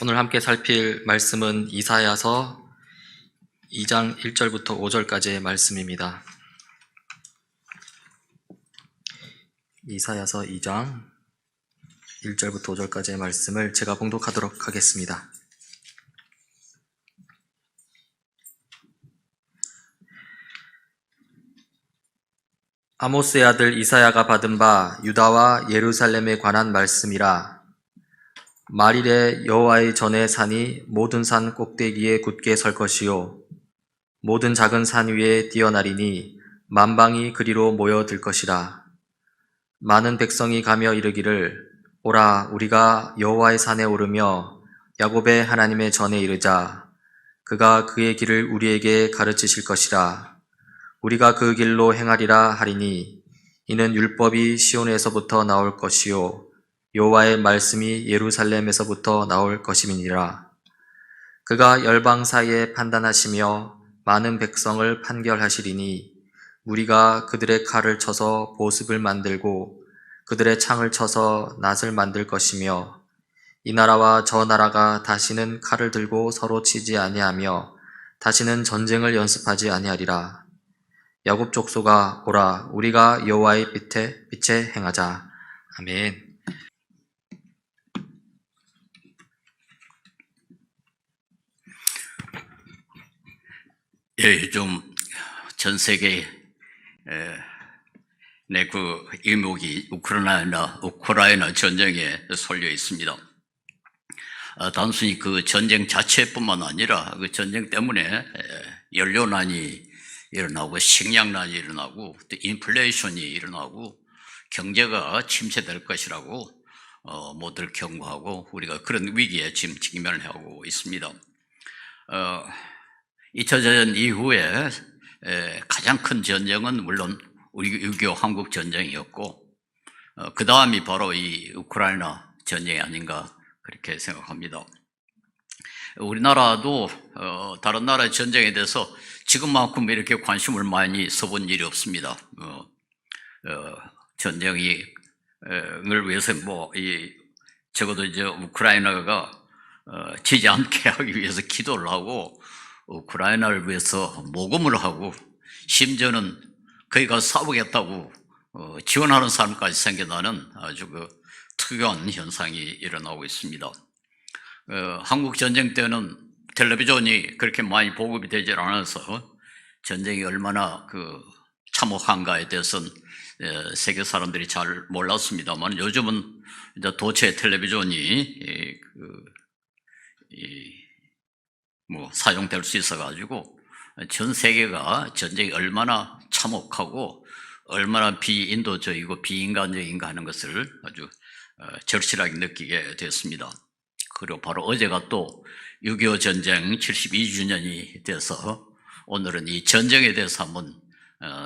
오늘 함께 살필 말씀은 이사야서 2장 1절부터 5절까지의 말씀입니다. 이사야서 2장 1절부터 5절까지의 말씀을 제가 봉독하도록 하겠습니다. 아모스의 아들 이사야가 받은 바 유다와 예루살렘에 관한 말씀이라. 말일에 여호와의 전에 산이 모든 산 꼭대기에 굳게 설 것이요 모든 작은 산 위에 뛰어나리니 만방이 그리로 모여들 것이라. 많은 백성이 가며 이르기를 오라 우리가 여호와의 산에 오르며 야곱의 하나님의 전에 이르자. 그가 그의 길을 우리에게 가르치실 것이라. 우리가 그 길로 행하리라 하리니 이는 율법이 시온에서부터 나올 것이요 여호와의 말씀이 예루살렘에서부터 나올 것임이니라. 그가 열방 사이에 판단하시며 많은 백성을 판결하시리니 우리가 그들의 칼을 쳐서 보습을 만들고 그들의 창을 쳐서 낫을 만들 것이며 이 나라와 저 나라가 다시는 칼을 들고 서로 치지 아니하며 다시는 전쟁을 연습하지 아니하리라. 야곱 족속아 오라 우리가 여호와의 빛에 행하자. 아멘. 예, 요즘 전 세계 내 그 이목이 우크라이나 전쟁에 쏠려 있습니다. 단순히 그 전쟁 자체뿐만 아니라 그 전쟁 때문에 연료난이 일어나고 식량난이 일어나고 또 인플레이션이 일어나고 경제가 침체될 것이라고 모두를 경고하고 우리가 그런 위기에 지금 직면을 하고 있습니다. 2차 대전 이후에 가장 큰 전쟁은 물론 우리 6.25 한국 전쟁이었고 그 다음이 바로 이 우크라이나 전쟁이 아닌가 그렇게 생각합니다. 우리나라도 다른 나라의 전쟁에 대해서 지금만큼 이렇게 관심을 많이 써본 일이 없습니다. 전쟁을 위해서 적어도 이제 우크라이나가 지지 않게 하기 위해서 기도를 하고 우크라이나를 위해서 모금을 하고 심지어는 거기가 싸우겠다고 지원하는 사람까지 생겨나는 아주 그 특이한 현상이 일어나고 있습니다. 한국 전쟁 때는 텔레비전이 그렇게 많이 보급이 되질 않아서 전쟁이 얼마나 그 참혹한가에 대해서는 세계 사람들이 잘 몰랐습니다만 요즘은 이제 도처에 텔레비전이 사용될 수 있어가지고 전 세계가 전쟁이 얼마나 참혹하고 얼마나 비인도적이고 비인간적인가 하는 것을 아주 절실하게 느끼게 됐습니다. 그리고 바로 어제가 또 6.25 전쟁 72주년이 돼서 오늘은 이 전쟁에 대해서 한번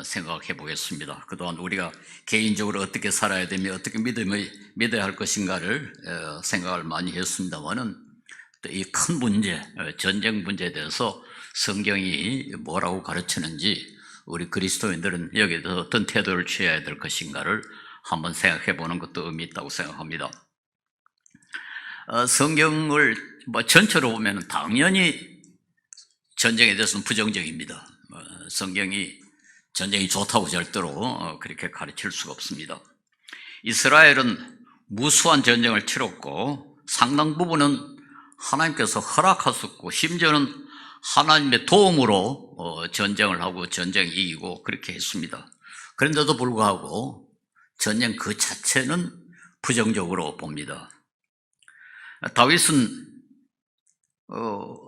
생각해 보겠습니다. 그동안 우리가 개인적으로 어떻게 살아야 되며 어떻게 믿어야 할 것인가를 생각을 많이 했습니다만은 또 이 큰 문제, 전쟁 문제에 대해서 성경이 뭐라고 가르치는지 우리 그리스도인들은 여기에 대해서 어떤 태도를 취해야 될 것인가를 한번 생각해 보는 것도 의미 있다고 생각합니다. 성경을 전체로 보면 당연히 전쟁에 대해서는 부정적입니다. 성경이 전쟁이 좋다고 절대로 그렇게 가르칠 수가 없습니다. 이스라엘은 무수한 전쟁을 치렀고 상당 부분은 하나님께서 허락하셨고 심지어는 하나님의 도움으로 전쟁을 하고 전쟁 이기고 그렇게 했습니다. 그런데도 불구하고 전쟁 그 자체는 부정적으로 봅니다. 다윗은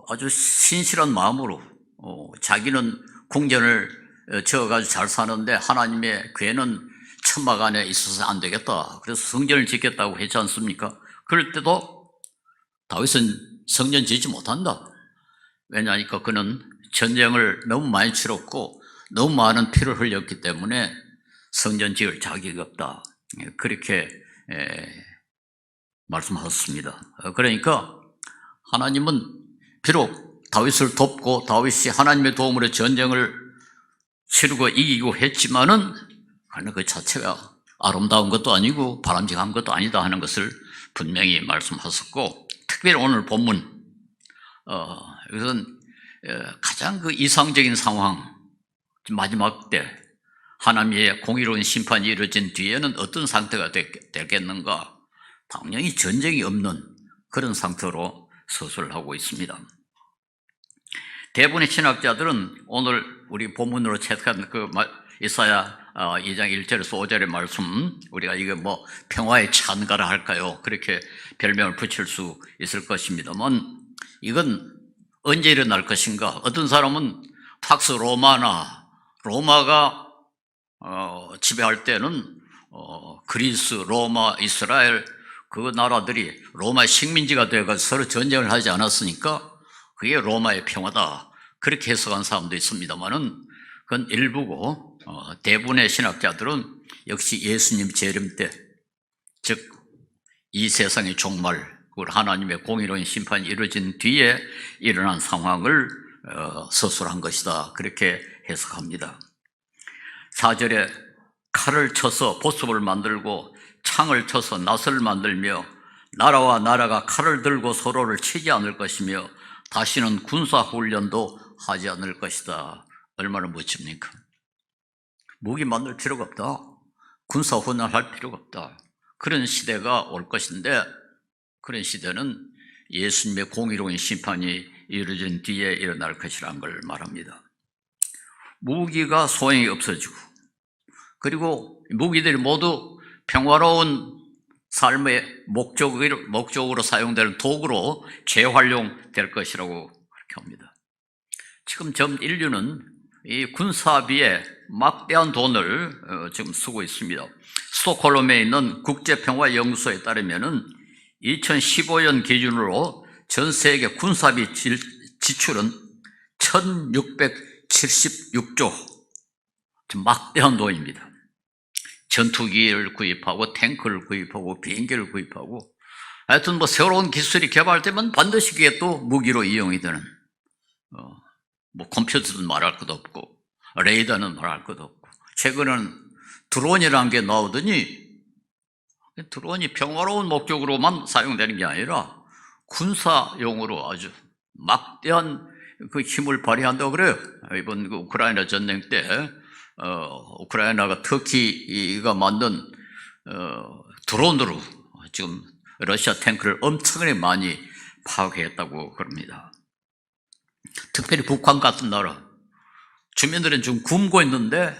아주 신실한 마음으로 자기는 궁전을 지어가지고 잘 사는데 하나님의 괴는 천막 안에 있어서 안 되겠다. 그래서 성전을 짓겠다고 했지 않습니까? 그럴 때도 다윗은 성전 짓지 못한다. 왜냐하니까 그는 전쟁을 너무 많이 치렀고 너무 많은 피를 흘렸기 때문에 성전 지을 자격이 없다. 그렇게 말씀하셨습니다. 그러니까 하나님은 비록 다윗을 돕고 다윗이 하나님의 도움으로 전쟁을 치르고 이기고 했지만은 그 자체가 아름다운 것도 아니고 바람직한 것도 아니다 하는 것을 분명히 말씀하셨고 특별히 오늘 본문, 이것은 가장 그 이상적인 상황, 마지막 때 하나님의 공의로운 심판이 이루어진 뒤에는 어떤 상태가 되겠는가? 당연히 전쟁이 없는 그런 상태로 서술을 하고 있습니다. 대부분의 신학자들은 오늘 우리 본문으로 채택한 그 이사야 2장 1절에서 5절의 말씀, 우리가 이게 뭐 평화의 찬가라 할까요? 그렇게 별명을 붙일 수 있을 것입니다만, 이건 언제 일어날 것인가? 어떤 사람은 팍스 로마가 지배할 때는 그리스, 로마, 이스라엘 그 나라들이 로마의 식민지가 되어서 서로 전쟁을 하지 않았으니까 그게 로마의 평화다, 그렇게 해석한 사람도 있습니다만은 그건 일부고, 대부분의 신학자들은 역시 예수님 재림 때, 즉 이 세상의 종말, 하나님의 공의로운 심판이 이루어진 뒤에 일어난 상황을 서술한 것이다, 그렇게 해석합니다. 4절에 칼을 쳐서 보습을 만들고 창을 쳐서 낫을 만들며 나라와 나라가 칼을 들고 서로를 치지 않을 것이며 다시는 군사훈련도 하지 않을 것이다. 얼마나 멋집니까? 무기 만들 필요가 없다. 군사훈련을 할 필요가 없다. 그런 시대가 올 것인데, 그런 시대는 예수님의 공의로운 심판이 이루어진 뒤에 일어날 것이라는 걸 말합니다. 무기가 소용이 없어지고, 그리고 무기들이 모두 평화로운 삶의 목적으로 사용되는 도구로 재활용될 것이라고 그렇게 합니다. 지금 전 인류는 이 군사비에 막대한 돈을 지금 쓰고 있습니다. 스톡홀름에 있는 국제평화연구소에 따르면은 2015년 기준으로 전 세계 군사비 지출은 1676조, 막대한 돈입니다. 전투기를 구입하고 탱크를 구입하고 비행기를 구입하고, 하여튼 뭐 새로운 기술이 개발되면 반드시 그게 또 무기로 이용이 되는, 뭐 컴퓨터도 말할 것도 없고 레이더는 말할 것도 없고, 최근에는 드론이라는 게 나오더니 드론이 평화로운 목적으로만 사용되는 게 아니라 군사용으로 아주 막대한 그 힘을 발휘한다고 그래요. 이번 그 우크라이나 전쟁 때 우크라이나가 터키가 만든 드론으로 지금 러시아 탱크를 엄청나게 많이 파괴했다고 그럽니다. 특별히 북한 같은 나라 주민들은 지금 굶고 있는데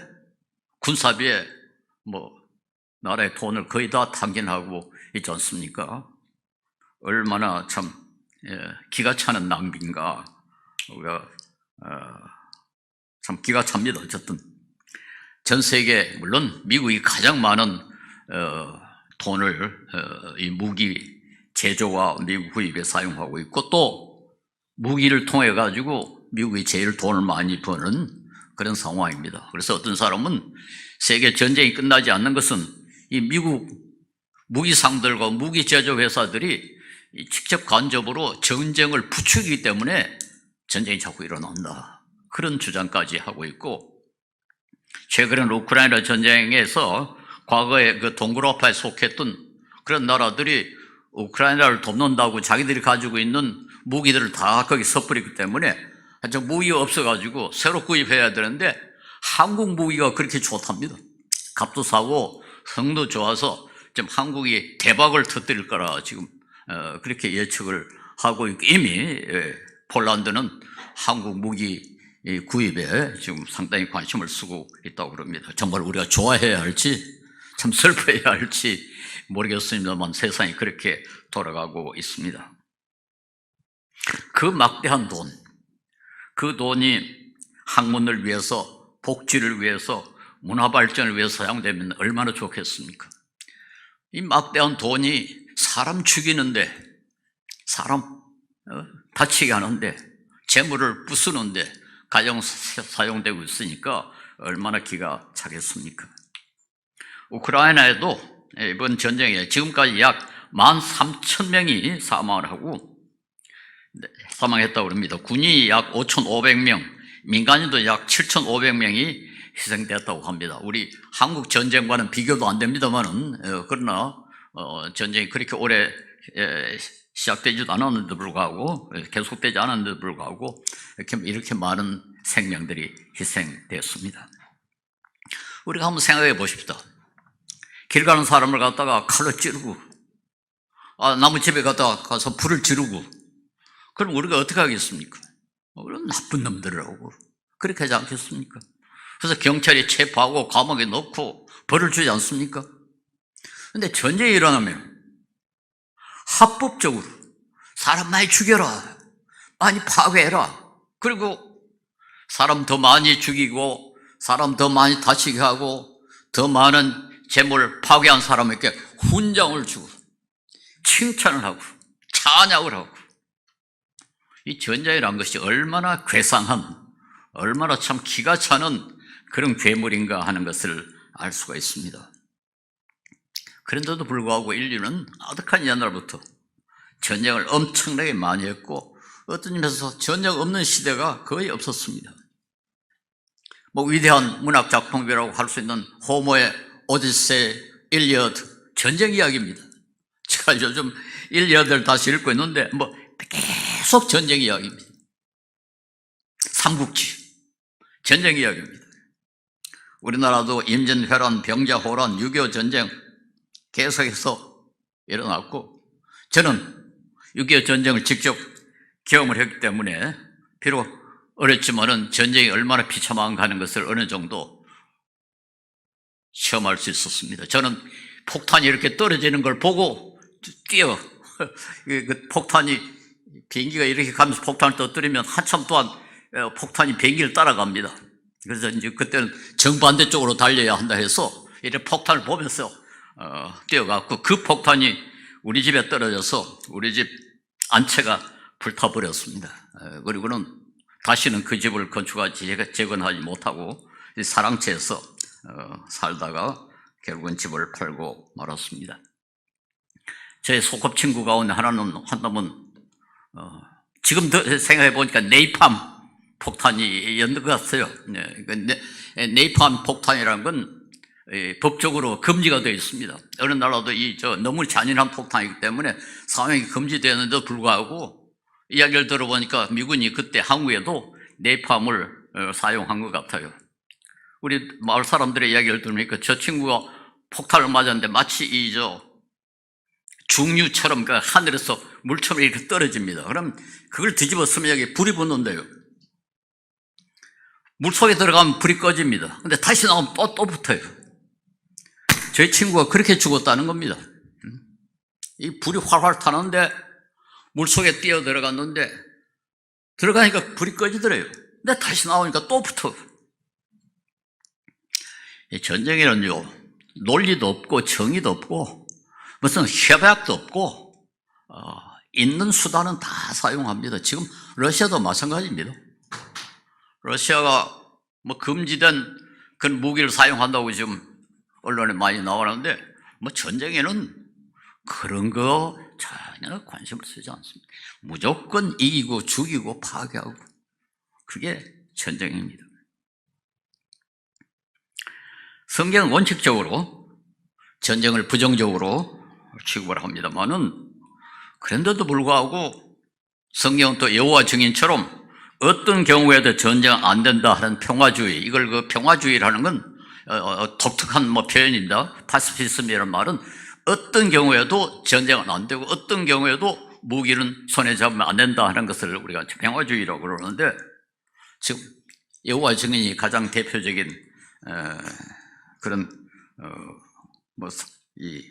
군사비에 뭐 나라의 돈을 거의 다 탕진하고 있지 않습니까? 얼마나 참 기가 차는 낭비인가. 우리가 참 기가 찹니다. 어쨌든 전 세계, 물론 미국이 가장 많은 돈을 이 무기 제조와 미국 구입에 사용하고 있고, 또 무기를 통해 가지고 미국이 제일 돈을 많이 버는 그런 상황입니다. 그래서 어떤 사람은 세계 전쟁이 끝나지 않는 것은 이 미국 무기상들과 무기 제조 회사들이 직접 간접으로 전쟁을 부추기기 때문에 전쟁이 자꾸 일어난다, 그런 주장까지 하고 있고, 최근에 우크라이나 전쟁에서 과거에 그 동구라파에 속했던 그런 나라들이 우크라이나를 돕는다고 자기들이 가지고 있는 무기들을 다 거기 섣버리기 때문에 하여튼 무기가 없어가지고 새로 구입해야 되는데, 한국 무기가 그렇게 좋답니다. 값도 싸고 성도 좋아서 지금 한국이 대박을 터뜨릴 거라 지금 그렇게 예측을 하고 있고, 이미 폴란드는 한국 무기 구입에 지금 상당히 관심을 쓰고 있다고 그럽니다. 정말 우리가 좋아해야 할지 참 슬퍼해야 할지 모르겠습니다만 세상이 그렇게 돌아가고 있습니다. 그 막대한 돈, 그 돈이 학문을 위해서, 복지를 위해서, 문화발전을 위해서 사용되면 얼마나 좋겠습니까? 이 막대한 돈이 사람 죽이는데, 사람 다치게 하는데, 재물을 부수는데 가장 사용되고 있으니까 얼마나 기가 차겠습니까? 우크라이나에도 이번 전쟁에 지금까지 약 13,000명이 사망했다고 합니다. 군인이 약 5,500명, 민간인도 약 7,500명이 희생됐다고 합니다. 우리 한국 전쟁과는 비교도 안 됩니다만은, 그러나 전쟁이 그렇게 오래 시작되지도 않았는데도 불구하고, 계속되지 않았는데도 불구하고 이렇게 많은 생명들이 희생되었습니다. 우리가 한번 생각해 보십시다. 길 가는 사람을 갖다가 칼로 찌르고, 나무집에 가서 불을 지르고, 그럼 우리가 어떻게 하겠습니까? 그럼 나쁜 놈들이라고 그렇게 하지 않겠습니까? 그래서 경찰이 체포하고 감옥에 넣고 벌을 주지 않습니까? 그런데 전쟁이 일어나면 합법적으로 사람 많이 죽여라, 많이 파괴해라, 그리고 사람 더 많이 죽이고 사람 더 많이 다치게 하고 더 많은 재물 파괴한 사람에게 훈장을 주고 칭찬을 하고 찬양을 하고, 이 전쟁이라는 것이 얼마나 괴상한, 얼마나 참 기가 차는 그런 괴물인가 하는 것을 알 수가 있습니다. 그런데도 불구하고 인류는 아득한 옛날부터 전쟁을 엄청나게 많이 했고, 어떤 점에서 전쟁 없는 시대가 거의 없었습니다. 위대한 문학 작품이라고 할 수 있는 호모의 오디세이, 일리어드, 전쟁 이야기입니다. 제가 요즘 일리어드를 다시 읽고 있는데 계속 전쟁 이야기입니다. 삼국지, 전쟁 이야기입니다. 우리나라도 임진왜란, 병자호란, 6.25 전쟁 계속해서 일어났고, 저는 6.25 전쟁을 직접 경험을 했기 때문에 비록 어렸지만은 전쟁이 얼마나 비참한가 하는 것을 어느 정도 체험할 수 있었습니다. 저는 폭탄이 이렇게 떨어지는 걸 보고 뛰어, 그 폭탄이, 비행기가 이렇게 가면서 폭탄을 터뜨리면 한참 동안 폭탄이 비행기를 따라갑니다. 그래서 이제 그때는 정반대쪽으로 달려야 한다 해서 이렇게 폭탄을 보면서 뛰어갔고, 그 폭탄이 우리 집에 떨어져서 우리 집 안채가 불타버렸습니다. 그리고는 다시는 그 집을 건축하지, 재건하지 못하고 사랑채에서 살다가 결국은 집을 팔고 말았습니다. 제 소꿉친구 가운데 한 놈은 지금 생각해 보니까 네이팜 폭탄이었는 것 같아요. 네이팜 폭탄이라는 건 법적으로 금지가 되어 있습니다. 어느 나라도 너무 잔인한 폭탄이기 때문에 사용이 금지되었는데도 불구하고, 이야기를 들어보니까 미군이 그때 한국에도 네이팜을 사용한 것 같아요. 우리 마을 사람들의 이야기를 들으니까 저 친구가 폭탄을 맞았는데 마치 중류처럼 하늘에서 물처럼 이렇게 떨어집니다. 그럼 그걸 뒤집어 쓰면 여기 불이 붙는데요. 물속에 들어가면 불이 꺼집니다. 근데 다시 나오면 또 붙어요. 저희 친구가 그렇게 죽었다는 겁니다. 이 불이 활활 타는데 물속에 뛰어 들어갔는데 들어가니까 불이 꺼지더래요. 근데 다시 나오니까 또 붙어. 전쟁에는요, 논리도 없고 정의도 없고 무슨 협약도 없고 있는 수단은 다 사용합니다. 지금 러시아도 마찬가지입니다. 러시아가 금지된 그런 무기를 사용한다고 지금 언론에 많이 나오는데, 전쟁에는 그런 거 전혀 관심을 쓰지 않습니다. 무조건 이기고 죽이고 파괴하고, 그게 전쟁입니다. 성경은 원칙적으로 전쟁을 부정적으로 취급을 합니다만은, 그런데도 불구하고 성경은 또 여호와 증인처럼 어떤 경우에도 전쟁 안 된다 하는 평화주의, 이걸 평화주의라는 건 독특한 표현입니다. 파시피즘이라는 말은 어떤 경우에도 전쟁은 안 되고 어떤 경우에도 무기는 손에 잡으면 안 된다 하는 것을 우리가 평화주의라고 그러는데, 지금 여호와 증인이 가장 대표적인 그런 이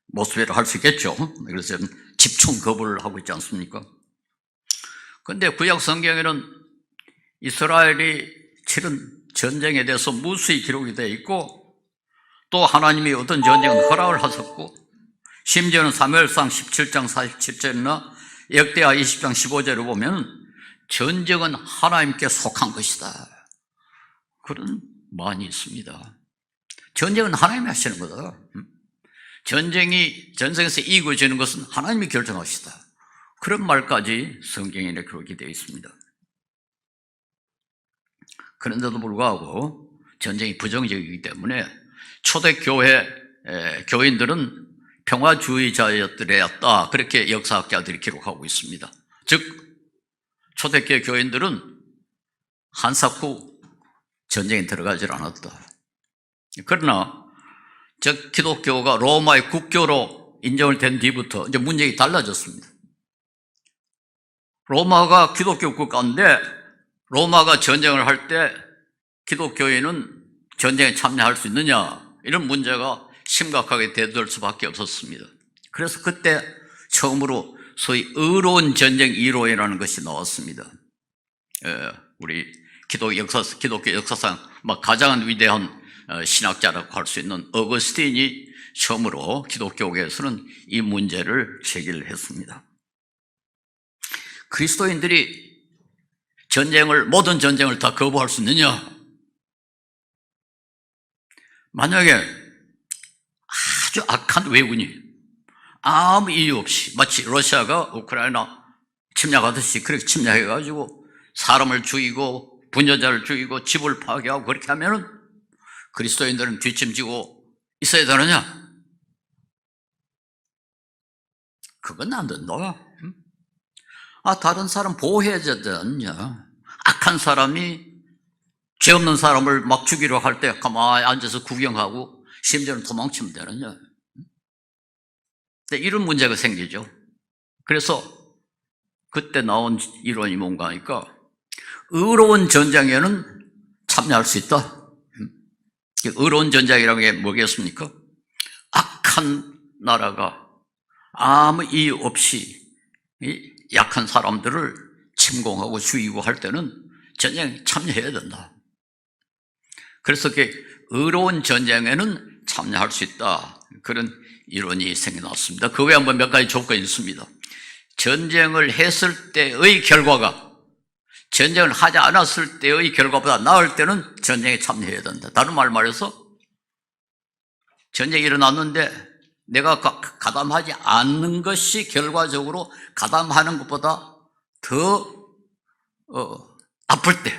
모습이라고 할 수 있겠죠. 그래서 집중 거부를 하고 있지 않습니까? 그런데 구약 성경에는 이스라엘이 치른 전쟁에 대해서 무수히 기록이 되어 있고, 또 하나님이 어떤 전쟁은 허락을 하셨고, 심지어는 사무엘상 17장 47절이나 역대하 20장 15절을 보면 전쟁은 하나님께 속한 것이다, 그런 말이 있습니다. 전쟁은 하나님이 하시는 거다. 전쟁에서 이기고 지는 것은 하나님이 결정하시다, 그런 말까지 성경에 기록이 되어 있습니다. 그런데도 불구하고 전쟁이 부정적이기 때문에 초대교회 교인들은 평화주의자였더랬다. 그렇게 역사학자들이 기록하고 있습니다. 즉 초대교회 교인들은 한사코 전쟁에 들어가질 않았다. 그러나 저 기독교가 로마의 국교로 인정을 된 뒤부터 이제 문제가 달라졌습니다. 로마가 기독교 국가인데 로마가 전쟁을 할 때 기독교인은 전쟁에 참여할 수 있느냐, 이런 문제가 심각하게 대두될 수밖에 없었습니다. 그래서 그때 처음으로 소위 의로운 전쟁 이론이라는 것이 나왔습니다. 우리 기독교 역사상 가장 위대한 신학자라고 할 수 있는 어거스틴이 처음으로 기독교계에서는 이 문제를 제기를 했습니다. 그리스도인들이 모든 전쟁을 다 거부할 수 있느냐? 만약에 아주 악한 왜군이 아무 이유 없이 마치 러시아가 우크라이나 침략하듯이 그렇게 침략해가지고 사람을 죽이고 부녀자를 죽이고 집을 파괴하고 그렇게 하면은 그리스도인들은 뒷짐지고 있어야 되느냐? 그건 안 된다. 다른 사람 보호해야 되느냐? 악한 사람이 죄 없는 사람을 막 죽이려 할 때 가만히 앉아서 구경하고 심지어는 도망치면 되느냐? 이런 문제가 생기죠. 그래서 그때 나온 이론이 뭔가 하니까 의로운 전쟁에는 참여할 수 있다. 의로운 전쟁이라는 게 뭐겠습니까? 악한 나라가 아무 이유 없이 약한 사람들을 침공하고 죽이고 할 때는 전쟁에 참여해야 된다. 그래서 의로운 전쟁에는 참여할 수 있다. 그런 이론이 생겨났습니다. 그 외에 한번 몇 가지 조건이 있습니다. 전쟁을 했을 때의 결과가 전쟁을 하지 않았을 때의 결과보다 나을 때는 전쟁에 참여해야 된다. 다른 말해서 전쟁이 일어났는데 내가 가담하지 않는 것이 결과적으로 가담하는 것보다 더 나쁠 때,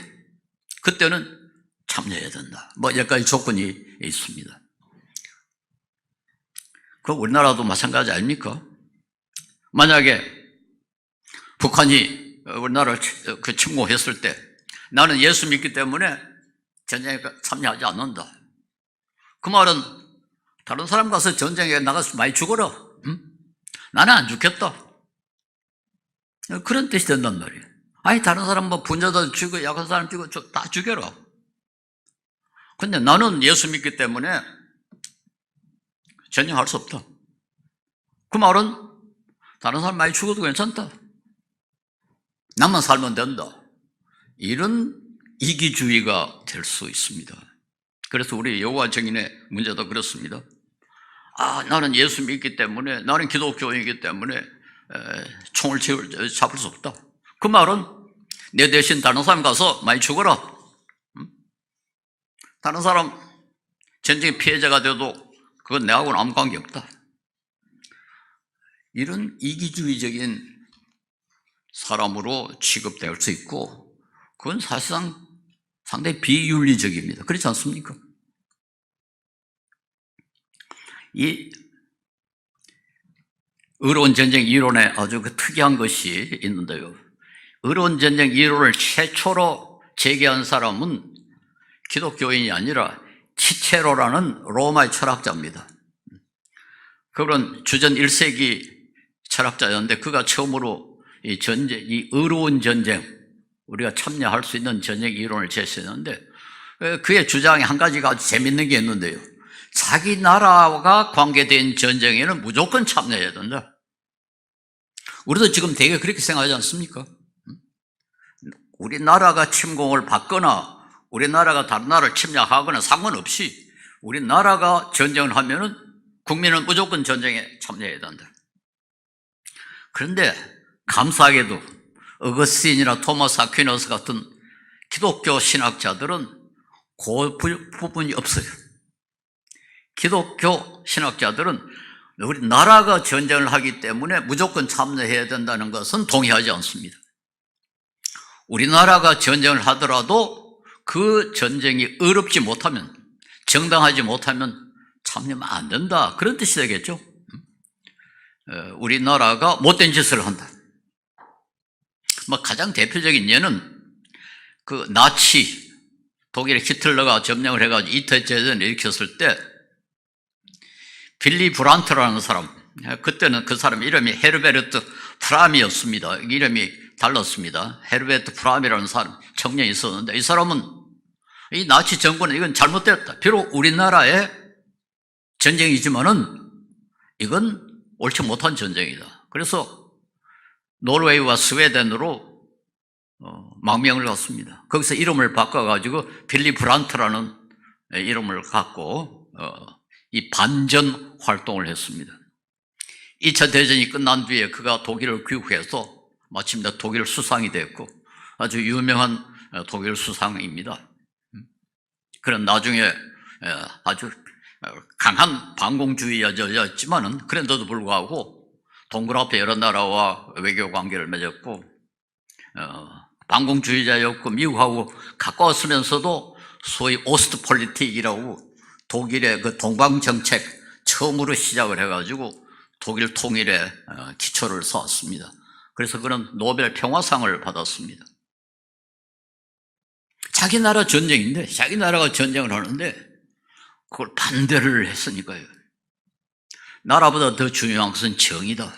그때는 참여해야 된다. 몇 가지 조건이 있습니다. 그 우리나라도 마찬가지 아닙니까? 만약에 북한이 우리나라를 침공했을 때 나는 예수 믿기 때문에 전쟁에 참여하지 않는다. 그 말은 다른 사람 가서 전쟁에 나가서 많이 죽어라. 응? 나는 안 죽겠다. 그런 뜻이 된단 말이에요. 다른 사람 분자들 죽이고 약한 사람 죽이고 다 죽여라. 근데 나는 예수 믿기 때문에 전쟁할 수 없다. 그 말은 다른 사람 많이 죽어도 괜찮다. 나만 살면 된다. 이런 이기주의가 될 수 있습니다. 그래서 우리 여호와 증인의 문제도 그렇습니다. 나는 예수 믿기 때문에, 나는 기독교인이기 때문에 총을 잡을 수 없다. 그 말은 내 대신 다른 사람 가서 많이 죽어라. 다른 사람 전쟁의 피해자가 돼도 그건 내하고는 아무 관계 없다. 이런 이기주의적인 사람으로 취급될 수 있고, 그건 사실상 상당히 비윤리적입니다. 그렇지 않습니까? 이 의로운 전쟁 이론에 아주 특이한 것이 있는데요. 의로운 전쟁 이론을 최초로 제기한 사람은 기독교인이 아니라 치체로라는 로마의 철학자입니다. 그는 주전 1세기 철학자였는데 그가 처음으로 이 의로운 전쟁, 우리가 참여할 수 있는 전쟁 이론을 제시했는데, 그의 주장이 한 가지가 아주 재밌는 게 있는데요. 자기 나라가 관계된 전쟁에는 무조건 참여해야 된다. 우리도 지금 되게 그렇게 생각하지 않습니까? 우리나라가 침공을 받거나 우리나라가 다른 나라를 침략하거나 상관없이 우리나라가 전쟁을 하면은 국민은 무조건 전쟁에 참여해야 된다. 그런데 감사하게도 어거스틴이나 토마스 아퀴나스 같은 기독교 신학자들은 그 부분이 없어요. 기독교 신학자들은 우리나라가 전쟁을 하기 때문에 무조건 참여해야 된다는 것은 동의하지 않습니다. 우리나라가 전쟁을 하더라도 그 전쟁이 의롭지 못하면, 정당하지 못하면 참여하면 안 된다. 그런 뜻이 되겠죠. 우리나라가 못된 짓을 한다. 뭐 가장 대표적인 예는 그 나치, 독일의 히틀러가 점령을 해가지고 이태제전을 일으켰을 때 빌리 브란트라는 사람, 그때는 그 사람 이름이 헤르베르트 프람이었습니다. 이름이 달랐습니다. 헤르베르트 프람이라는 사람, 청년이 있었는데 이 사람은 이 나치 정권은 이건 잘못됐다. 비록 우리나라의 전쟁이지만은 이건 옳지 못한 전쟁이다. 그래서 노르웨이와 스웨덴으로 망명을 갔습니다. 거기서 이름을 바꿔가지고 빌리 브란트라는 이름을 갖고 이 반전 활동을 했습니다. 2차 대전이 끝난 뒤에 그가 독일을 귀국해서 마침내 독일 수상이 됐고 아주 유명한 독일 수상입니다. 그런 나중에 아주 강한 반공주의자였지만은 그런데도 불구하고 동그랗게 여러 나라와 외교 관계를 맺었고 반공주의자였고 미국하고 가까웠으면서도 소위 오스트폴리틱이라고 독일의 그 동방정책 처음으로 시작을 해가지고 독일 통일에 기초를 쌓았습니다. 그래서 그는 노벨 평화상을 받았습니다. 자기 나라 전쟁인데 자기 나라가 전쟁을 하는데 그걸 반대를 했으니까요. 나라보다 더 중요한 것은 정의다.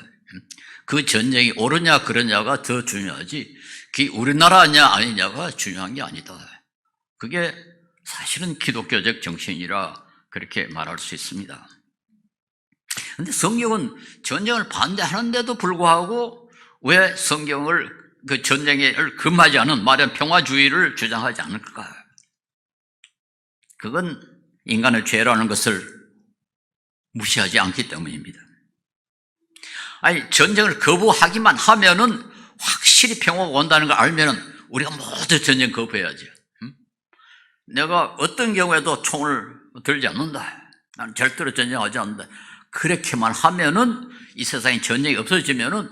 그 전쟁이 옳으냐 그러냐가 더 중요하지 그게 우리나라냐 아니냐가 중요한 게 아니다. 그게 사실은 기독교적 정신이라 그렇게 말할 수 있습니다. 그런데 성경은 전쟁을 반대하는데도 불구하고 왜 성경을 그 전쟁을 금하지 않은 말하자면 평화주의를 주장하지 않을까? 그건 인간의 죄라는 것을 무시하지 않기 때문입니다. 아니, 전쟁을 거부하기만 하면은 확실히 평화가 온다는 걸 알면은 우리가 모두 전쟁 거부해야죠. 내가 어떤 경우에도 총을 들지 않는다. 나는 절대로 전쟁하지 않는다. 그렇게만 하면은 이 세상에 전쟁이 없어지면은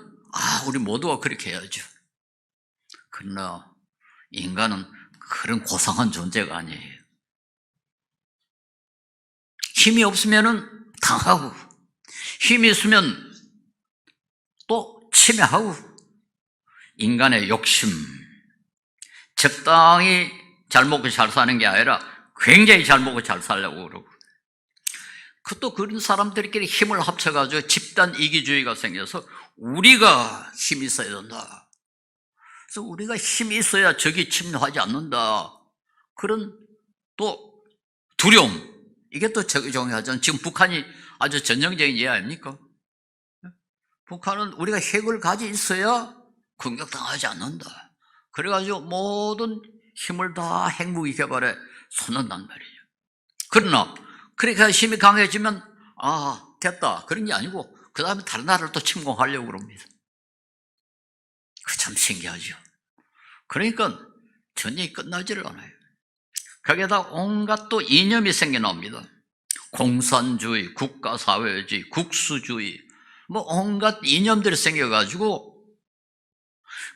우리 모두가 그렇게 해야죠. 그러나 인간은 그런 고상한 존재가 아니에요. 힘이 없으면은 당하고 힘이 있으면 또 침해하고 인간의 욕심, 적당히 잘 먹고 잘 사는 게 아니라 굉장히 잘 먹고 잘 살려고 그러고 그것도 그런 사람들끼리 힘을 합쳐가지고 집단 이기주의가 생겨서 우리가 힘이 있어야 된다. 그래서 우리가 힘이 있어야 적이 침략하지 않는다. 그런 또 두려움. 이게 또 적용하잖아요. 지금 북한이 아주 전형적인 예 아닙니까? 북한은 우리가 핵을 가지고 있어야 공격당하지 않는다. 그래가지고 모든 힘을 다 핵무기 개발에 쏟는단 말이에요. 그러나 그렇게 힘이 강해지면 됐다 그런 게 아니고 그 다음에 다른 나라를 또 침공하려고 그럽니다. 그 참 신기하죠. 그러니까 전쟁이 끝나지를 않아요. 거기에다 온갖 또 이념이 생겨납니다. 공산주의, 국가사회주의, 국수주의 뭐 온갖 이념들이 생겨가지고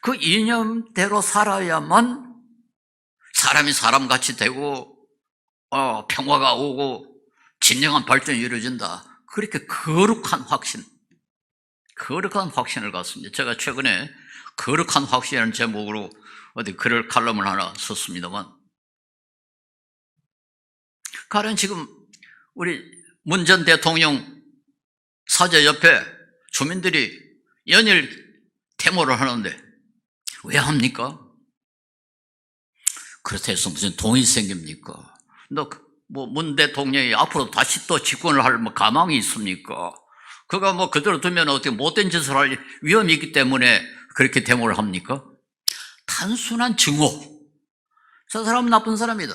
그 이념대로 살아야만 사람이 사람같이 되고 평화가 오고 진정한 발전이 이루어진다. 그렇게 거룩한 확신을 갖습니다. 제가 최근에 거룩한 확신이라는 제목으로 어디 칼럼을 하나 썼습니다만 가령 지금 우리 문 전 대통령 사저 옆에 주민들이 연일 데모를 하는데 왜 합니까? 그렇다 해서 무슨 돈이 생깁니까? 문 대통령이 앞으로 다시 또 집권을 할 가망이 있습니까? 그가 그대로 두면 어떻게 못된 짓을 할 위험이 있기 때문에 그렇게 데모를 합니까? 단순한 증오. 저 사람은 나쁜 사람이다.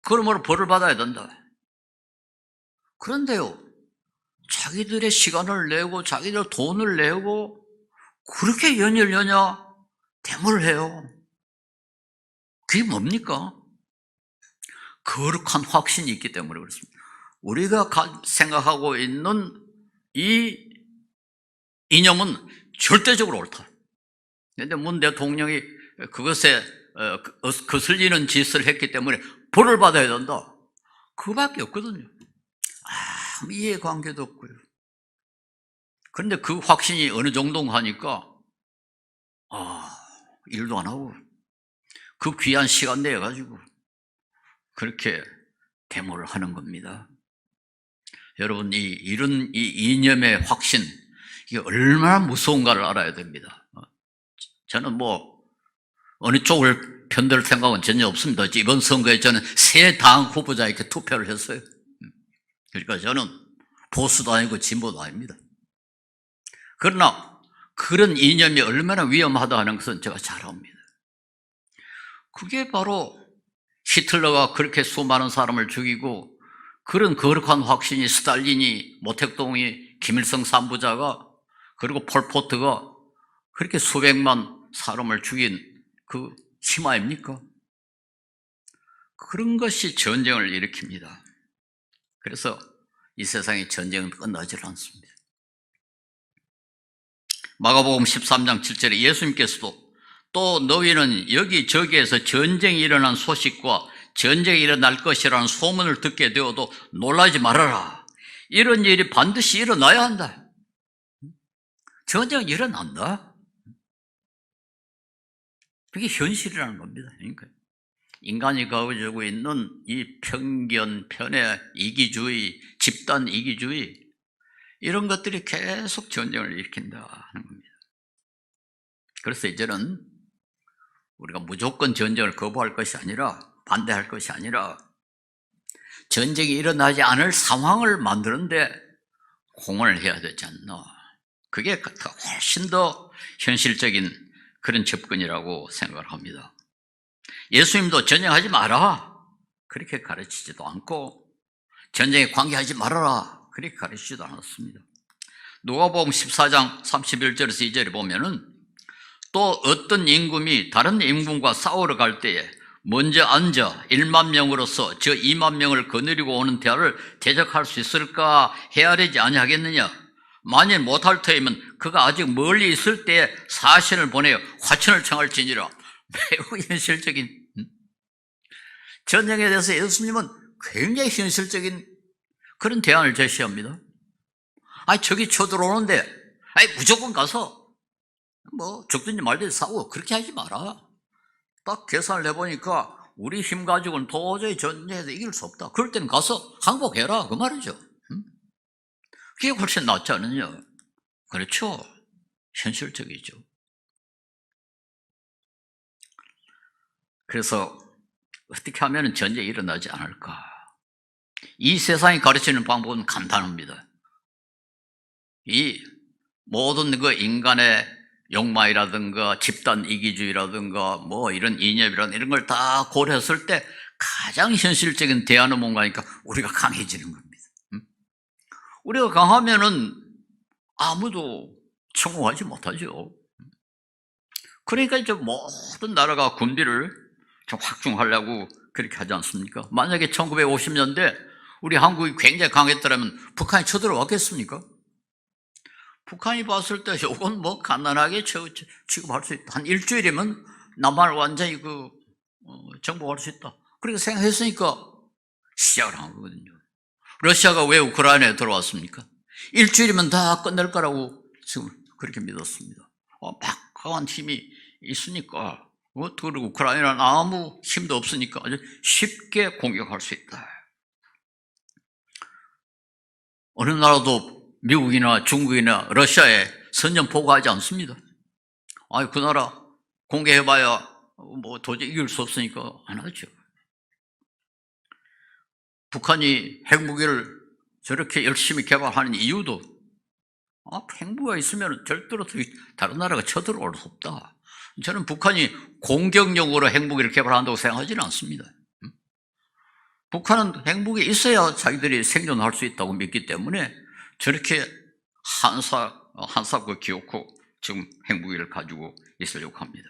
그러므로 벌을 받아야 된다. 그런데요, 자기들의 시간을 내고 자기들 돈을 내고 그렇게 연일연야 데모를 해요. 그게 뭡니까? 거룩한 확신이 있기 때문에 그렇습니다. 우리가 생각하고 있는 이 이념은 절대적으로 옳다. 그런데 문 대통령이 그것에 거슬리는 짓을 했기 때문에 벌을 받아야 된다. 그밖에 없거든요. 아무 이해관계도 없고요. 그런데 그 확신이 어느 정도 하니까 일도 안 하고 그 귀한 시간 내가지고 그렇게 데모를 하는 겁니다. 여러분, 이런 이념의 확신, 이게 얼마나 무서운가를 알아야 됩니다. 저는 어느 쪽을 편들 생각은 전혀 없습니다. 이번 선거에 저는 새 당 후보자에게 투표를 했어요. 그러니까 저는 보수도 아니고 진보도 아닙니다. 그러나 그런 이념이 얼마나 위험하다 하는 것은 제가 잘 압니다. 그게 바로 히틀러가 그렇게 수많은 사람을 죽이고 그런 거룩한 확신이 스탈린이, 모택동이, 김일성 3부자가 그리고 폴포트가 그렇게 수백만 사람을 죽인 그 힘 아닙니까? 그런 것이 전쟁을 일으킵니다. 그래서 이 세상의 전쟁은 끝나질 않습니다. 마가복음 13장 7절에 예수님께서도 또 너희는 여기저기에서 전쟁이 일어난 소식과 전쟁이 일어날 것이라는 소문을 듣게 되어도 놀라지 말아라. 이런 일이 반드시 일어나야 한다. 전쟁이 일어난다. 그게 현실이라는 겁니다. 그러니까 인간이 가지고 있는 이 편견, 편애, 이기주의, 집단 이기주의 이런 것들이 계속 전쟁을 일으킨다 하는 겁니다. 그래서 이제는 우리가 무조건 전쟁을 거부할 것이 아니라 반대할 것이 아니라 전쟁이 일어나지 않을 상황을 만드는데 공헌을 해야 되지 않나. 그게 훨씬 더 현실적인 그런 접근이라고 생각을 합니다. 예수님도 전쟁하지 마라 그렇게 가르치지도 않고 전쟁에 관계하지 말아라 그렇게 가르치지도 않았습니다. 누가복음 14장 31절에서 2절에 보면은 또 어떤 임금이 다른 임금과 싸우러 갈 때에 먼저 앉아 1만 명으로서 저 2만 명을 거느리고 오는 대화를 대적할 수 있을까 헤아리지 아니하겠느냐. 만일 못할 터이면 그가 아직 멀리 있을 때에 사신을 보내어 화친을 청할지니라. 매우 현실적인 전쟁에 대해서 예수님은 굉장히 현실적인 그런 대안을 제시합니다. 저기 쳐들어오는데 무조건 가서 죽든지 말든지 싸우고 그렇게 하지 마라. 딱 계산을 해보니까 우리 힘 가지고는 도저히 전쟁에서 이길 수 없다. 그럴 때는 가서 항복해라 그 말이죠. 그게 훨씬 낫지 않느냐. 그렇죠. 현실적이죠. 그래서 어떻게 하면 전쟁이 일어나지 않을까. 이 세상이 가르치는 방법은 간단합니다. 이 모든 그 인간의 욕망이라든가 집단 이기주의라든가 이런 이념이라든가 이런 걸 다 고려했을 때 가장 현실적인 대안은 뭔가니까 우리가 강해지는 겁니다. 우리가 강하면은 아무도 성공하지 못하죠. 그러니까 이제 모든 나라가 군비를 좀 확충하려고 그렇게 하지 않습니까? 만약에 1950년대 우리 한국이 굉장히 강했더라면 북한이 쳐들어왔겠습니까? 북한이 봤을 때 이건 간단하게 취급할 수 있다. 한 일주일이면 남한을 완전히 정복할 수 있다. 그렇게 생각했으니까 시작을 한 거거든요. 러시아가 왜 우크라이나에 들어왔습니까? 일주일이면 다 끝낼 거라고 지금 그렇게 믿었습니다. 막강한 힘이 있으니까 그리고 우크라이나는 아무 힘도 없으니까 아주 쉽게 공격할 수 있다. 어느 나라도 미국이나 중국이나 러시아에 선전포고하지 않습니다. 그 나라 공개해봐야 도저히 이길 수 없으니까 안 하죠. 북한이 핵무기를 저렇게 열심히 개발하는 이유도 핵무기가 있으면 절대로 다른 나라가 쳐들어올 수 없다. 저는 북한이 공격용으로 핵무기를 개발한다고 생각하지는 않습니다. 북한은 핵무기 있어야 자기들이 생존할 수 있다고 믿기 때문에 저렇게 한사 기어코 지금 핵무기를 가지고 있으려고 합니다.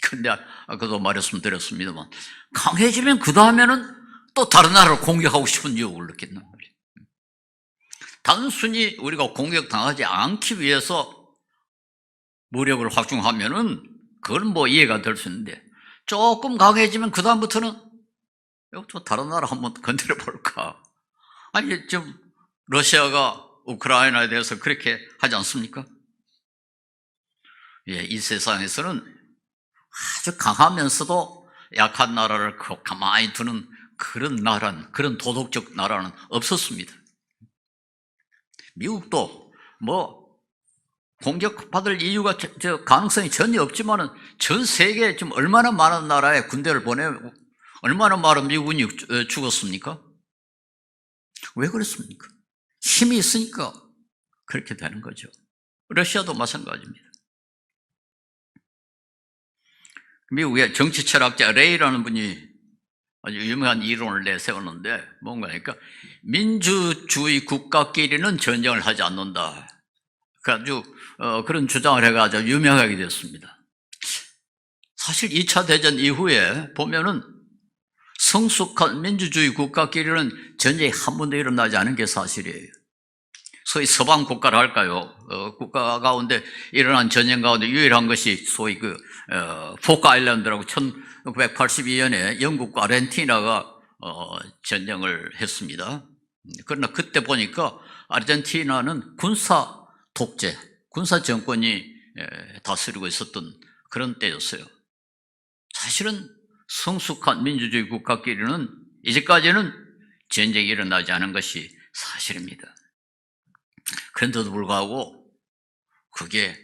그런데 아까도 말씀드렸습니다만 강해지면 그 다음에는 또 다른 나라를 공격하고 싶은 유혹을 느낀단 말이에요. 단순히 우리가 공격당하지 않기 위해서 무력을 확충하면은 그건 이해가 될 수 있는데 조금 강해지면 그 다음부터는 또 다른 나라 한번 건드려 볼까. 지금 러시아가 우크라이나에 대해서 그렇게 하지 않습니까? 예, 이 세상에서는 아주 강하면서도 약한 나라를 가만히 두는 그런 나라는, 그런 도덕적 나라는 없었습니다. 미국도 공격받을 이유가 가능성이 전혀 없지만은 전 세계에 지금 얼마나 많은 나라에 군대를 보내고 얼마나 많은 미군이 죽었습니까? 왜 그렇습니까? 힘이 있으니까 그렇게 되는 거죠. 러시아도 마찬가지입니다. 미국의 정치 철학자 레이라는 분이 아주 유명한 이론을 내세웠는데 뭔가 하니까 민주주의 국가끼리는 전쟁을 하지 않는다. 아주 그런 주장을 해가지고 유명하게 됐습니다. 사실 2차 대전 이후에 보면은 성숙한 민주주의 국가끼리는 전쟁이 한 번도 일어나지 않은 게 사실이에요. 소위 서방 국가를 할까요? 국가 가운데 일어난 전쟁 가운데 유일한 것이 소위 포크 아일랜드라고 1982년에 영국과 아르헨티나가 전쟁을 했습니다. 그러나 그때 보니까 아르헨티나는 군사 독재, 군사 정권이 다스리고 있었던 그런 때였어요. 사실은 성숙한 민주주의 국가끼리는 이제까지는 전쟁이 일어나지 않은 것이 사실입니다. 그런데도 불구하고 그게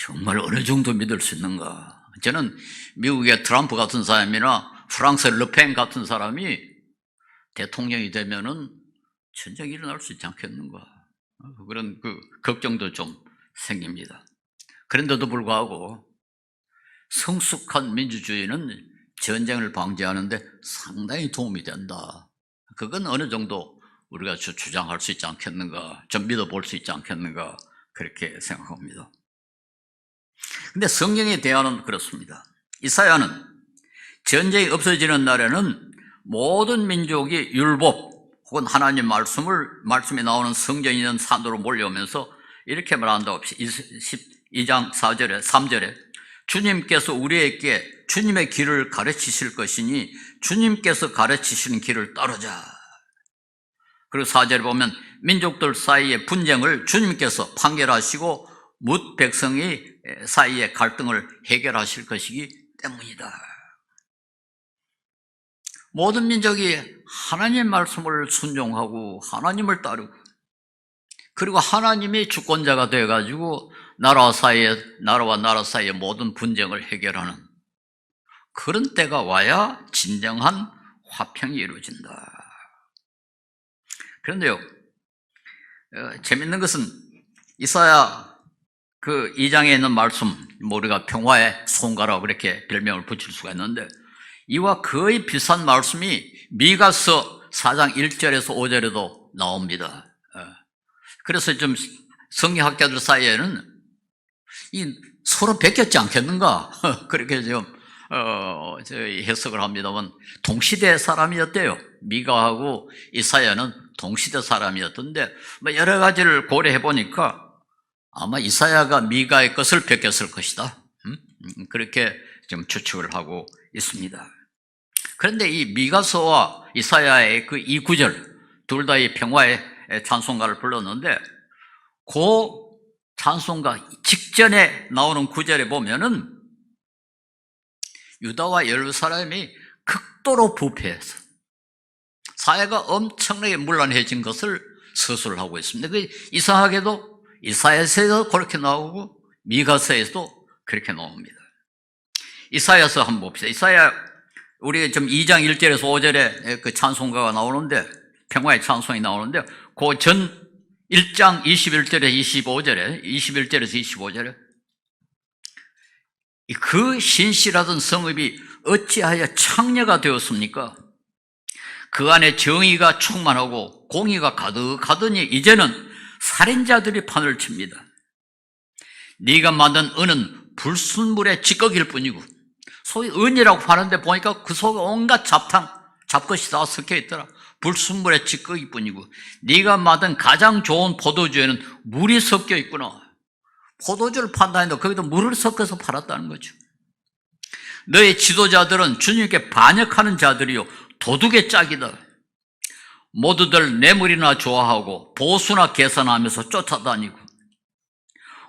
정말 어느 정도 믿을 수 있는가? 저는 미국의 트럼프 같은 사람이나 프랑스의 르펜 같은 사람이 대통령이 되면은 전쟁이 일어날 수 있지 않겠는가? 그런 걱정도 좀 생깁니다. 그런데도 불구하고 성숙한 민주주의는 전쟁을 방지하는데 상당히 도움이 된다. 그건 어느 정도 우리가 주장할 수 있지 않겠는가, 좀 믿어볼 수 있지 않겠는가, 그렇게 생각합니다. 근데 성경의 대안은 그렇습니다. 이사야는 전쟁이 없어지는 날에는 모든 민족이 율법 혹은 하나님 말씀이 나오는 성경이 있는 산으로 몰려오면서 이렇게 말한다고 2장 4절에 3절에 주님께서 우리에게 주님의 길을 가르치실 것이니 주님께서 가르치시는 길을 따르자. 그리고 4절에 보면 민족들 사이의 분쟁을 주님께서 판결하시고 뭇 백성이 사이의 갈등을 해결하실 것이기 때문이다. 모든 민족이 하나님의 말씀을 순종하고 하나님을 따르고 그리고 하나님이 주권자가 되어가지고 나라와 나라 사이의 모든 분쟁을 해결하는 그런 때가 와야 진정한 화평이 이루어진다. 그런데요, 재밌는 것은 이사야 2장에 있는 말씀, 우리가 평화의 송가라고 그렇게 별명을 붙일 수가 있는데 이와 거의 비슷한 말씀이 미가서 4장 1절에서 5절에도 나옵니다. 그래서 좀 성경학자들 사이에는 서로 베꼈지 않겠는가 그렇게 좀 해석을 합니다만 동시대 사람이었대요. 미가하고 이사야는 동시대 사람이었던데 여러 가지를 고려해 보니까 아마 이사야가 미가의 것을 베꼈을 것이다. 그렇게 좀 추측을 하고 있습니다. 그런데 이 미가서와 이사야의 이 구절 둘 다 이 평화의 찬송가를 불렀는데 그 찬송가 직전에 나오는 구절에 보면은 유다와 예루살렘이 극도로 부패해서 사회가 엄청나게 문란해진 것을 서술을 하고 있습니다. 이상하게도 이사야서에도 그렇게 나오고 미가서에도 그렇게 나옵니다. 이사야서 한번 봅시다. 이사야 우리 좀 2장 1절에서 5절에 그 찬송가가 나오는데 평화의 찬송이 나오는데 그 전 1장 21절에서 25절에 그 신실하던 성읍이 어찌하여 창녀가 되었습니까? 그 안에 정의가 충만하고 공의가 가득하더니 이제는 살인자들이 판을 칩니다. 네가 만든 은은 불순물의 찌꺼기일 뿐이고 소위 은이라고 하는데 보니까 그 속에 온갖 잡것이 다 섞여 있더라. 불순물의 찌꺼기일 뿐이고 네가 만든 가장 좋은 포도주에는 물이 섞여 있구나. 포도주를 판다는데 거기다 물을 섞어서 팔았다는 거죠. 너의 지도자들은 주님께 반역하는 자들이요 도둑의 짝이다. 모두들 뇌물이나 좋아하고 보수나 계산하면서 쫓아다니고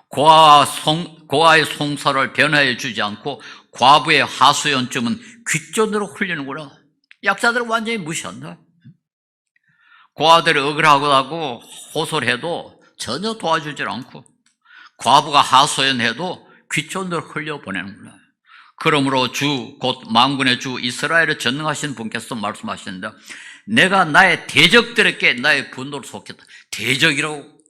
고아의 송사를 변화해 주지 않고 과부의 하소연쯤은 귓전으로 흘리는구나. 약자들을 완전히 무시한다. 고아들이 억울하고 호소를 해도 전혀 도와주질 않고 과부가 하소연해도 귓전으로 흘려보내는구나. 그러므로 곧 만군의 주 이스라엘을 전능하신 분께서 말씀하시는데 내가 나의 대적들에게 나의 분노를 쏟겠다. 대적이라고.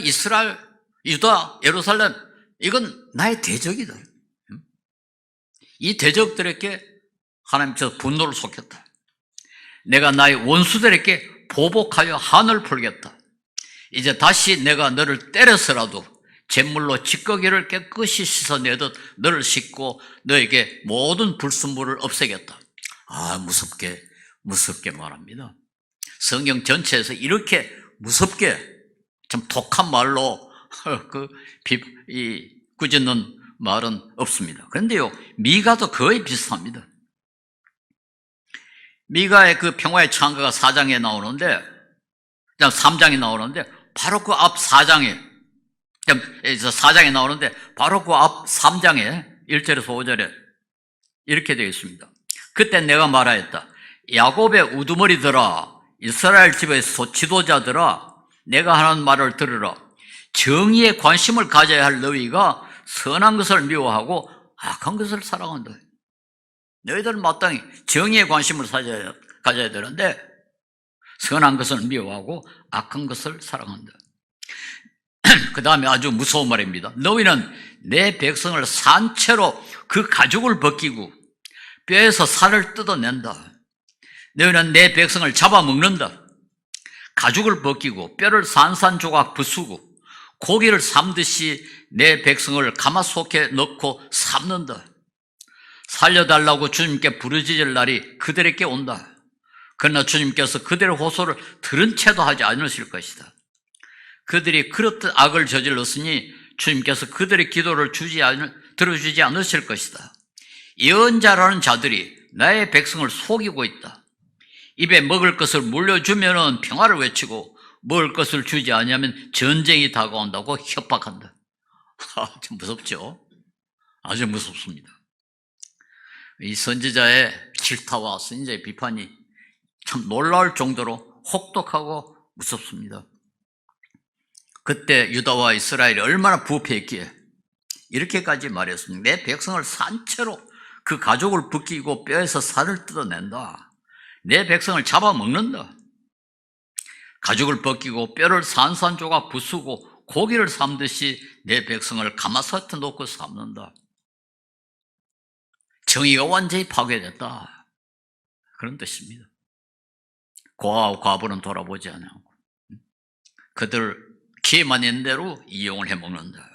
이스라엘, 유다, 예루살렘 이건 나의 대적이다. 이 대적들에게 하나님께서 분노를 쏟겠다. 내가 나의 원수들에게 보복하여 한을 풀겠다. 이제 다시 내가 너를 때려서라도 잿물로 찌꺼기를 깨끗이 씻어내듯 너를 씻고 너에게 모든 불순물을 없애겠다. 무섭게 말합니다. 성경 전체에서 이렇게 무섭게 참 독한 말로 꾸짖는 말은 없습니다. 그런데요, 미가도 거의 비슷합니다. 미가의 그 평화의 창가가 4장에 나오는데, 3장에 나오는데, 바로 그 앞 4장에, 4장에 나오는데, 바로 그 앞 3장에 1절에서 5절에 이렇게 되어 있습니다. 그때 내가 말하였다. 야곱의 우두머리들아, 이스라엘 집의 지도자들아, 내가 하는 말을 들으라. 정의에 관심을 가져야 할 너희가 선한 것을 미워하고 악한 것을 사랑한다. 너희들은 마땅히 정의에 관심을 가져야 되는데 선한 것을 미워하고 악한 것을 사랑한다. 그 다음에 아주 무서운 말입니다. 너희는 내 백성을 산채로 그 가죽을 벗기고 뼈에서 살을 뜯어낸다. 너희는 내 백성을 잡아먹는다. 가죽을 벗기고 뼈를 산산조각 부수고 고기를 삶듯이 내 백성을 가마솥에 넣고 삶는다. 살려달라고 주님께 부르짖을 날이 그들에게 온다. 그러나 주님께서 그들의 호소를 들은 채도 하지 않으실 것이다. 그들이 그렇듯 악을 저질렀으니 주님께서 그들의 기도를 들어주지 않으실 것이다. 예언자라는 자들이 나의 백성을 속이고 있다. 입에 먹을 것을 물려주면 평화를 외치고 먹을 것을 주지 않으면 전쟁이 다가온다고 협박한다. 좀 무섭죠? 아주 무섭습니다. 이 선지자의 질타와 선지자의 비판이 참 놀라울 정도로 혹독하고 무섭습니다. 그때 유다와 이스라엘이 얼마나 부패했기에 이렇게까지 말했습니다. 내 백성을 산채로 그 가죽을 벗기고 뼈에서 살을 뜯어낸다. 내 백성을 잡아먹는다. 가죽을 벗기고 뼈를 산산조각 부수고 고기를 삶듯이 내 백성을 가마솥에 놓고 삶는다. 정의가 완전히 파괴됐다. 그런 뜻입니다. 고아와 과부는 돌아보지 않고 그들 기회만 있는 대로 이용을 해먹는다.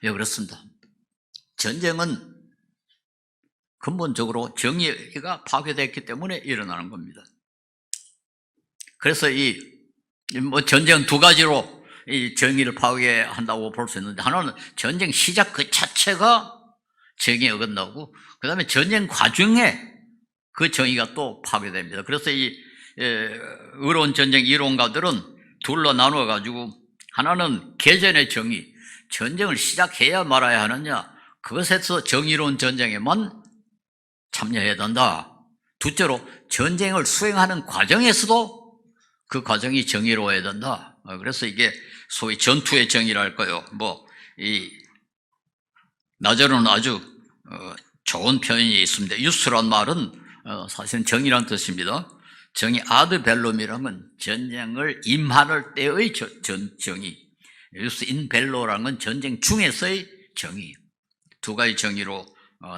예, 그렇습니다. 전쟁은 근본적으로 정의가 파괴됐기 때문에 일어나는 겁니다. 그래서 전쟁은 두 가지로 이 정의를 파괴한다고 볼 수 있는데, 하나는 전쟁 시작 그 자체가 정의에 어긋나고, 그 다음에 전쟁 과정에 그 정의가 또 파괴됩니다. 그래서 의로운 전쟁 이론가들은 둘로 나누어가지고, 하나는 개전의 정의, 전쟁을 시작해야 말아야 하느냐, 그것에서 정의로운 전쟁에만 참여해야 된다. 둘째로 전쟁을 수행하는 과정에서도 그 과정이 정의로워야 된다. 그래서 이게 소위 전투의 정의랄까요. 나저는 아주 좋은 표현이 있습니다. 유스란 말은 사실은 정의란 뜻입니다. 정의 아드벨룸이라는 전쟁을 임할 때의 정의, 유스 인벨로라는 건 전쟁 중에서의 정의. 두 가지 정의로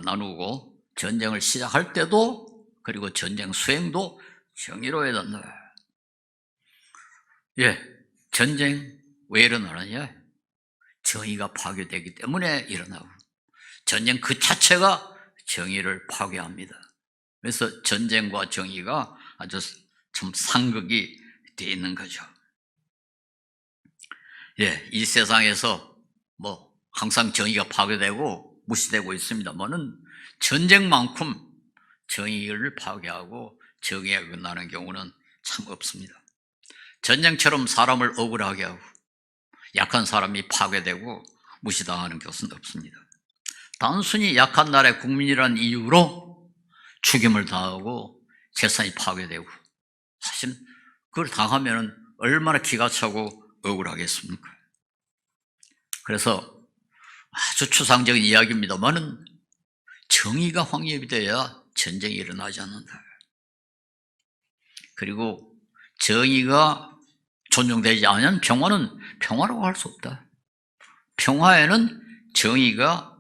나누고 전쟁을 시작할 때도 그리고 전쟁 수행도 정의로워야 된다. 예, 전쟁 왜 일어나느냐? 정의가 파괴되기 때문에 일어나고, 전쟁 그 자체가 정의를 파괴합니다. 그래서 전쟁과 정의가 아주 참 상극이 되어 있는 거죠. 예, 이 세상에서 항상 정의가 파괴되고 무시되고 있습니다만은 전쟁만큼 정의를 파괴하고 정의가 끝나는 경우는 참 없습니다. 전쟁처럼 사람을 억울하게 하고 약한 사람이 파괴되고 무시당하는 것은 없습니다. 단순히 약한 나라의 국민이라는 이유로 죽임을 당하고 재산이 파괴되고, 사실 그걸 당하면 얼마나 기가 차고 억울하겠습니까? 그래서 아주 추상적인 이야기입니다만은 정의가 확립이 돼야 전쟁이 일어나지 않는다. 그리고 정의가 존중되지 않으면 평화는 평화라고 할 수 없다. 평화에는 정의가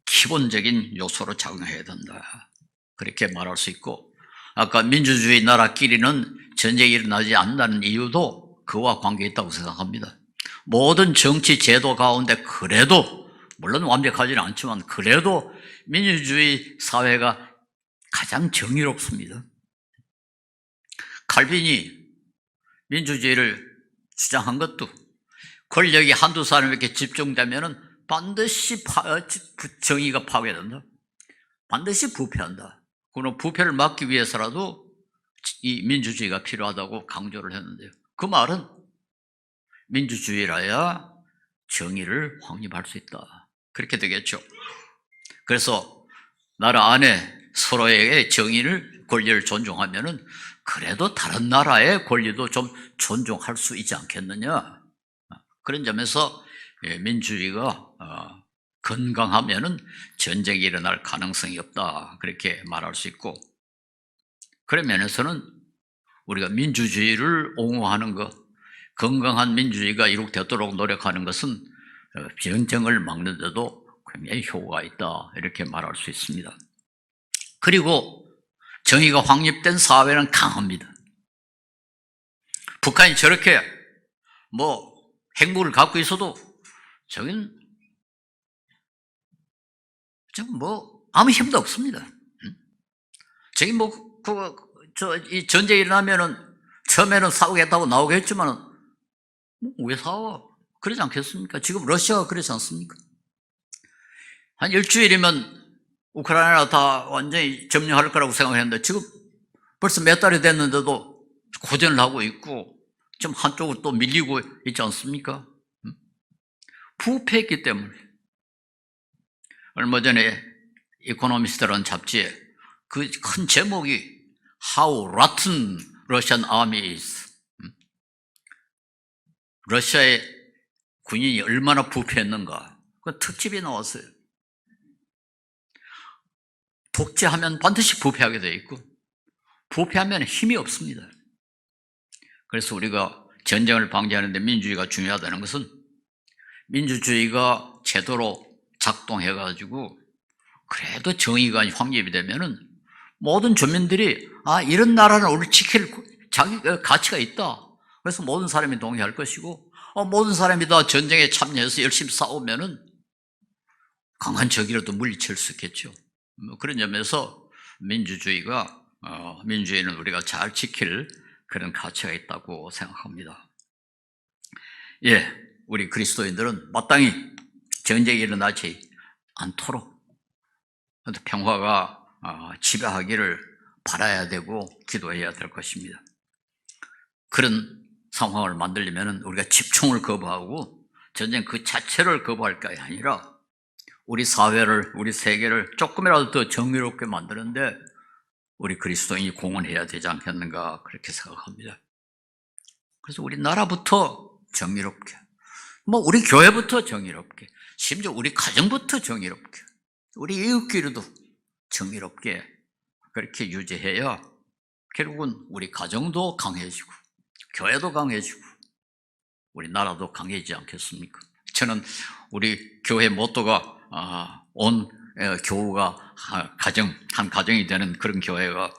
기본적인 요소로 작용해야 된다. 그렇게 말할 수 있고, 아까 민주주의 나라끼리는 전쟁이 일어나지 않는다는 이유도 그와 관계있다고 생각합니다. 모든 정치 제도 가운데 그래도, 물론 완벽하지는 않지만 그래도 민주주의 사회가 가장 정의롭습니다. 칼빈이 민주주의를 주장한 것도 권력이 한두 사람에게 집중되면 반드시 정의가 파괴된다. 반드시 부패한다. 그런 부패를 막기 위해서라도 이 민주주의가 필요하다고 강조를 했는데요. 그 말은 민주주의라야 정의를 확립할 수 있다. 그렇게 되겠죠. 그래서 나라 안에 서로의 정의를, 권리를 존중하면은 그래도 다른 나라의 권리도 좀 존중할 수 있지 않겠느냐. 그런 점에서 민주주의가 건강하면은 전쟁이 일어날 가능성이 없다. 그렇게 말할 수 있고, 그런 면에서는 우리가 민주주의를 옹호하는 것, 건강한 민주주의가 이룩되도록 노력하는 것은 전쟁을 막는 데도 굉장히 효과가 있다. 이렇게 말할 수 있습니다. 그리고 정의가 확립된 사회는 강합니다. 북한이 저렇게 핵무기를 갖고 있어도 저긴 아무 힘도 없습니다. 저기 이 전쟁이 일어나면은 처음에는 싸우겠다고 나오겠지만은 왜 싸워? 그러지 않겠습니까? 지금 러시아가 그러지 않습니까? 한 일주일이면 우크라이나 다 완전히 점령할 거라고 생각했는데 지금 벌써 몇 달이 됐는데도 고전을 하고 있고 지금 한쪽으로 또 밀리고 있지 않습니까? 부패했기 때문에. 얼마 전에 이코노미스트라는 잡지에 그 큰 제목이 How Rotten Russian Army is. 러시아의 군인이 얼마나 부패했는가. 그 특집이 나왔어요. 독재하면 반드시 부패하게 되어 있고 부패하면 힘이 없습니다. 그래서 우리가 전쟁을 방지하는 데 민주주의가 중요하다는 것은 민주주의가 제대로 작동해가지고 그래도 정의가 확립이 되면은 모든 주민들이 이런 나라는 우리 지킬 자기 가치가 있다. 그래서 모든 사람이 동의할 것이고 모든 사람이 다 전쟁에 참여해서 열심히 싸우면은 강한 적이라도 물리칠 수 있겠죠. 그런 점에서 민주주의는 우리가 잘 지킬 그런 가치가 있다고 생각합니다. 우리 그리스도인들은 마땅히 전쟁이 일어나지 않도록 평화가 지배하기를 바라야 되고 기도해야 될 것입니다. 그런 상황을 만들려면 우리가 집중을 거부하고 전쟁 그 자체를 거부할 게 아니라 우리 사회를, 우리 세계를 조금이라도 더 정의롭게 만드는데 우리 그리스도인이 공헌해야 되지 않겠는가 그렇게 생각합니다. 그래서 우리 나라부터 정의롭게, 우리 교회부터 정의롭게, 심지어 우리 가정부터 정의롭게, 우리 이웃끼리도 정의롭게 그렇게 유지해야 결국은 우리 가정도 강해지고 교회도 강해지고 우리 나라도 강해지지 않겠습니까? 저는 우리 교회 모토가 온 교우가 한 가정이 되는 그런 교회가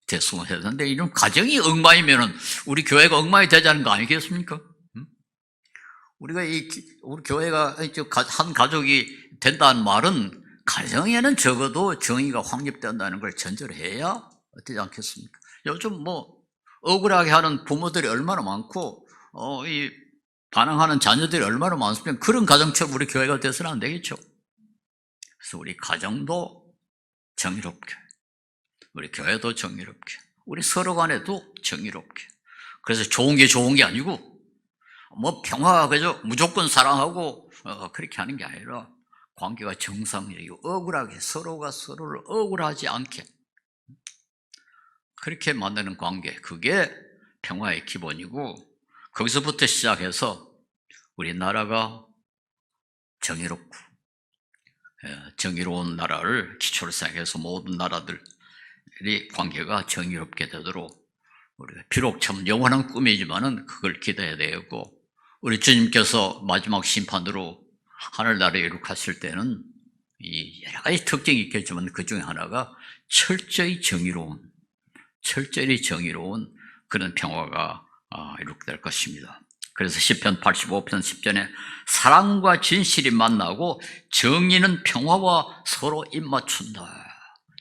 됐으면 했는데 이런 가정이 엉망이면은 우리 교회가 엉망이 되자는 거 아니겠습니까? 우리가 우리 교회가 한 가족이 된다는 말은 가정에는 적어도 정의가 확립된다는 걸 전제로 해야 어떻지 않겠습니까? 요즘 억울하게 하는 부모들이 얼마나 많고 이 반항하는 자녀들이 얼마나 많습니까? 그런 가정처럼 우리 교회가 돼서는 안 되겠죠. 그래서 우리 가정도 정의롭게, 우리 교회도 정의롭게, 우리 서로 간에도 정의롭게. 그래서 좋은 게 좋은 게 아니고 뭐 평화가 그저 무조건 사랑하고 그렇게 하는 게 아니라 관계가 정상적이고 억울하게 서로가 서로를 억울하지 않게 그렇게 만드는 관계, 그게 평화의 기본이고, 거기서부터 시작해서 우리나라가 정의롭고 정의로운 나라를 기초로 생각해서 모든 나라들이 관계가 정의롭게 되도록 우리가 비록 참 영원한 꿈이지만은 그걸 기대해야 되고, 우리 주님께서 마지막 심판으로 하늘나라에 이룩하실 때는 이 여러 가지 특징이 있겠지만 그 중에 하나가 철저히 정의로운 그런 평화가 이룩될 것입니다. 그래서 시편 85편 10절에 사랑과 진실이 만나고 정의는 평화와 서로 입맞춘다.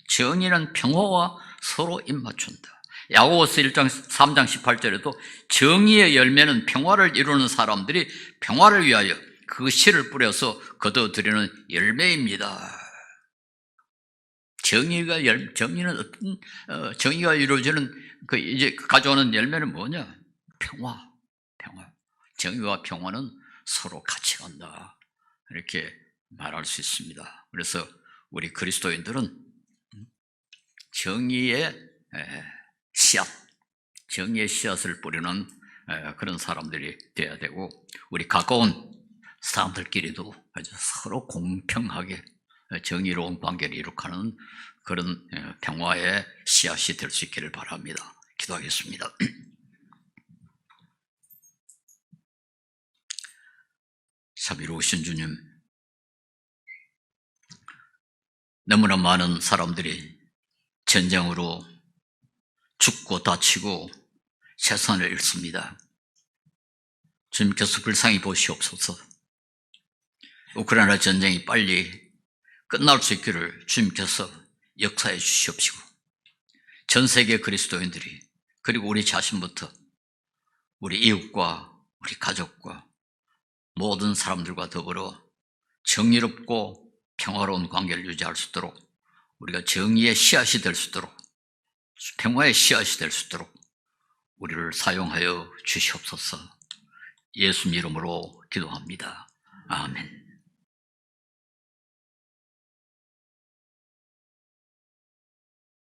정의는 평화와 서로 입맞춘다. 야고보서 1장 3장 18절에도 정의의 열매는 평화를 이루는 사람들이 평화를 위하여 그 씨를 뿌려서 거둬들이는 열매입니다. 정의는 정의가 이루어지는 이제 가져오는 열매는 뭐냐? 평화. 정의와 평화는 서로 같이 간다. 이렇게 말할 수 있습니다. 그래서 우리 그리스도인들은 정의의 씨앗을 뿌리는 그런 사람들이 되어야 되고, 우리 가까운 사람들끼리도 서로 공평하게 정의로운 관계를 이룩하는 그런 평화의 씨앗이 될 수 있기를 바랍니다. 기도하겠습니다. 자비로우신 주님, 너무나 많은 사람들이 전쟁으로 죽고 다치고 재산을 잃습니다. 주님께서 불쌍히 보시옵소서. 우크라이나 전쟁이 빨리 끝날 수 있기를 주님께서 역사해 주시옵시고, 전 세계 그리스도인들이, 그리고 우리 자신부터 우리 이웃과 우리 가족과 모든 사람들과 더불어 정의롭고 평화로운 관계를 유지할 수 있도록, 우리가 정의의 씨앗이 될 수 있도록, 평화의 씨앗이 될 수 있도록 우리를 사용하여 주시옵소서. 예수님 이름으로 기도합니다. 아멘.